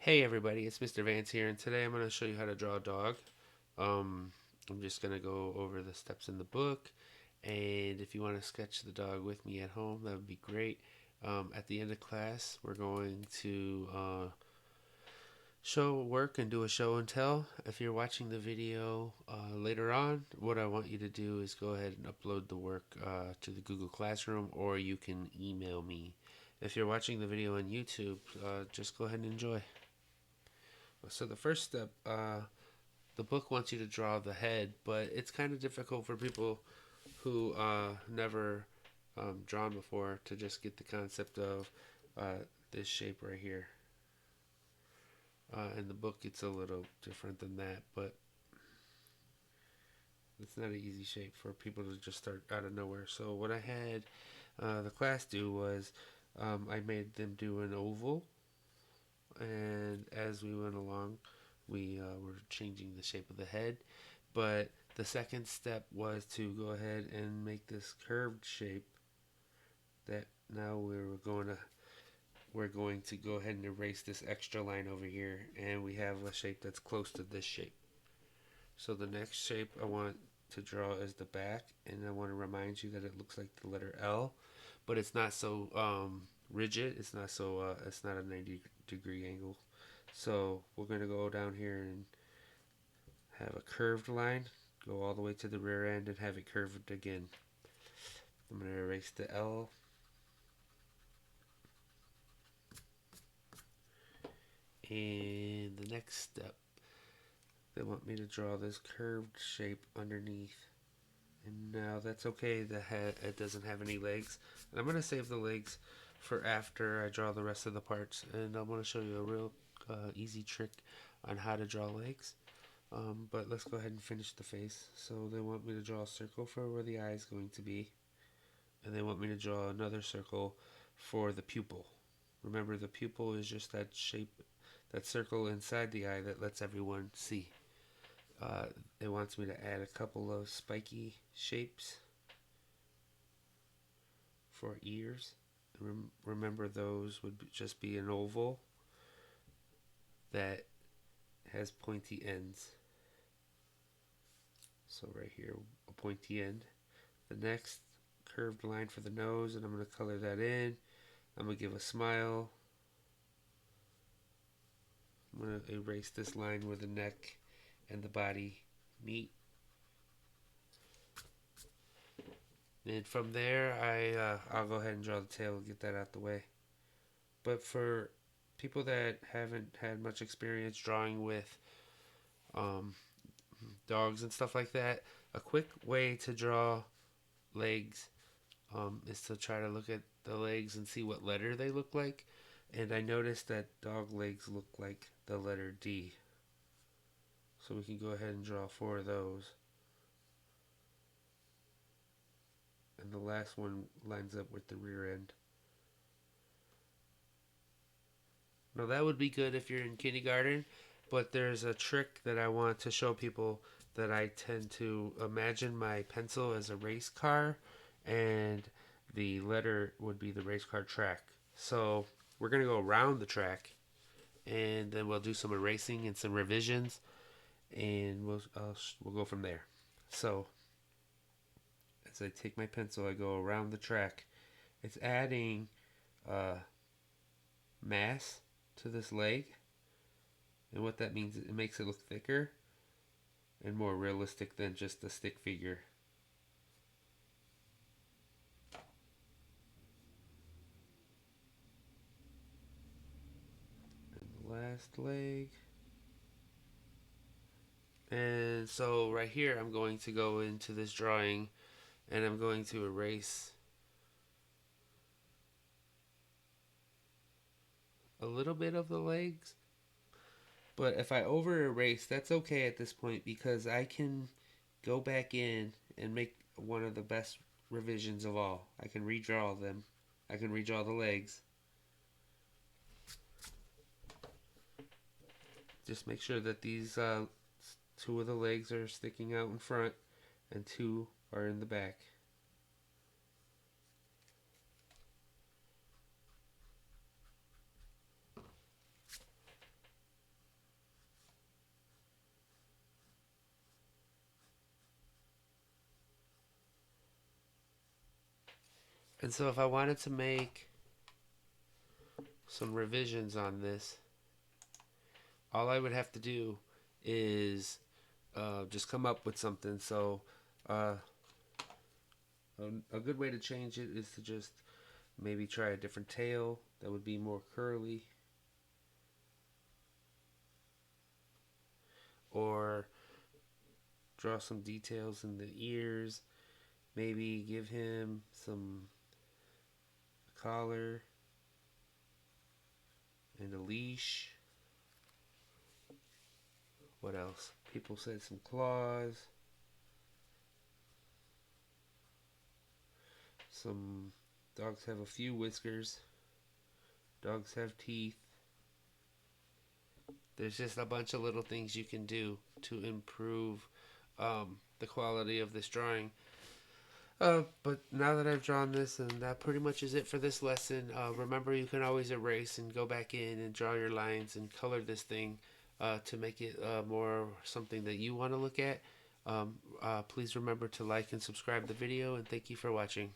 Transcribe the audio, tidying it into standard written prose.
Hey everybody, it's Mr. Vance here, and today I'm going to show you how to draw a dog. Um, I'm just going to go over the steps in the book, and if you want to sketch the dog with me at home, that would be great. At the end of class, we're going to show work and do a show and tell. If you're watching the video later on, what I want you to do is go ahead and upload the work to the Google Classroom, or you can email me. If you're watching the video on YouTube, just go ahead and enjoy. So the first step, the book wants you to draw the head, but it's kind of difficult for people who never drawn before to just get the concept of this shape right here. In the book, it's a little different than that, but it's not an easy shape for people to just start out of nowhere. So what I had the class do was I made them do an oval, and as we went along, we were changing the shape of the head. But the second step was to go ahead and make this curved shape that now we're going to go ahead and erase this extra line over here, and we have a shape that's close to this shape. So the next shape I want to draw is the back, and I want to remind you that it looks like the letter L, but it's not so rigid. It's not a 90-degree angle. So we're going to go down here and have a curved line, go all the way to the rear end and have it curved again. I'm going to erase the L, and the next step, they want me to draw this curved shape underneath. And now that's okay, the head, it doesn't have any legs. And I'm going to save the legs for after I draw the rest of the parts, and I'm going to show you a real easy trick on how to draw legs. But let's go ahead and finish the face. So they want me to draw a circle for where the eye is going to be, and they want me to draw another circle for the pupil. Remember, the pupil is just that shape, that circle inside the eye that lets everyone see. It wants me to add a couple of spiky shapes for ears. Remember, those would just be an oval that has pointy ends. So right here, a pointy end. The next curved line for the nose, and I'm going to color that in. I'm going to give a smile. I'm going to erase this line where the neck and the body meet. And from there, I'll go ahead and draw the tail, get that out the way. But for people that haven't had much experience drawing with um, dogs and stuff like that, a quick way to draw legs is to try to look at the legs and see what letter they look like. And I noticed that dog legs look like the letter D. So we can go ahead and draw 4 of those. And the last one lines up with the rear end. Now that would be good if you're in kindergarten, but there's a trick that I want to show people, that I tend to imagine my pencil as a race car, and the letter would be the race car track. So we're going to go around the track, and then we'll do some erasing and some revisions, and we'll go from there. So as I take my pencil, I go around the track. It's adding mass to this leg, and what that means, it makes it look thicker and more realistic than just a stick figure. And the last leg. And so right here, I'm going to go into this drawing, and I'm going to erase a little bit of the legs. But if I over erase, that's okay at this point, because I can go back in and make one of the best revisions of all. I can redraw them. I can redraw the legs. Just make sure that these 2 of the legs are sticking out in front and 2 are in the back. And so if I wanted to make some revisions on this, all I would have to do is just come up with something. So uh, a good way to change it is to just maybe try a different tail that would be more curly, or draw some details in the ears. Maybe give him some collar and a leash. What else? People said some claws. Some dogs have a few whiskers. Dogs have teeth. There's just a bunch of little things you can do to improve the quality of this drawing. But now that I've drawn this, and that pretty much is it for this lesson. Remember, you can always erase and go back in and draw your lines and color this thing to make it more something that you want to look at. Please remember to like and subscribe the video, and thank you for watching.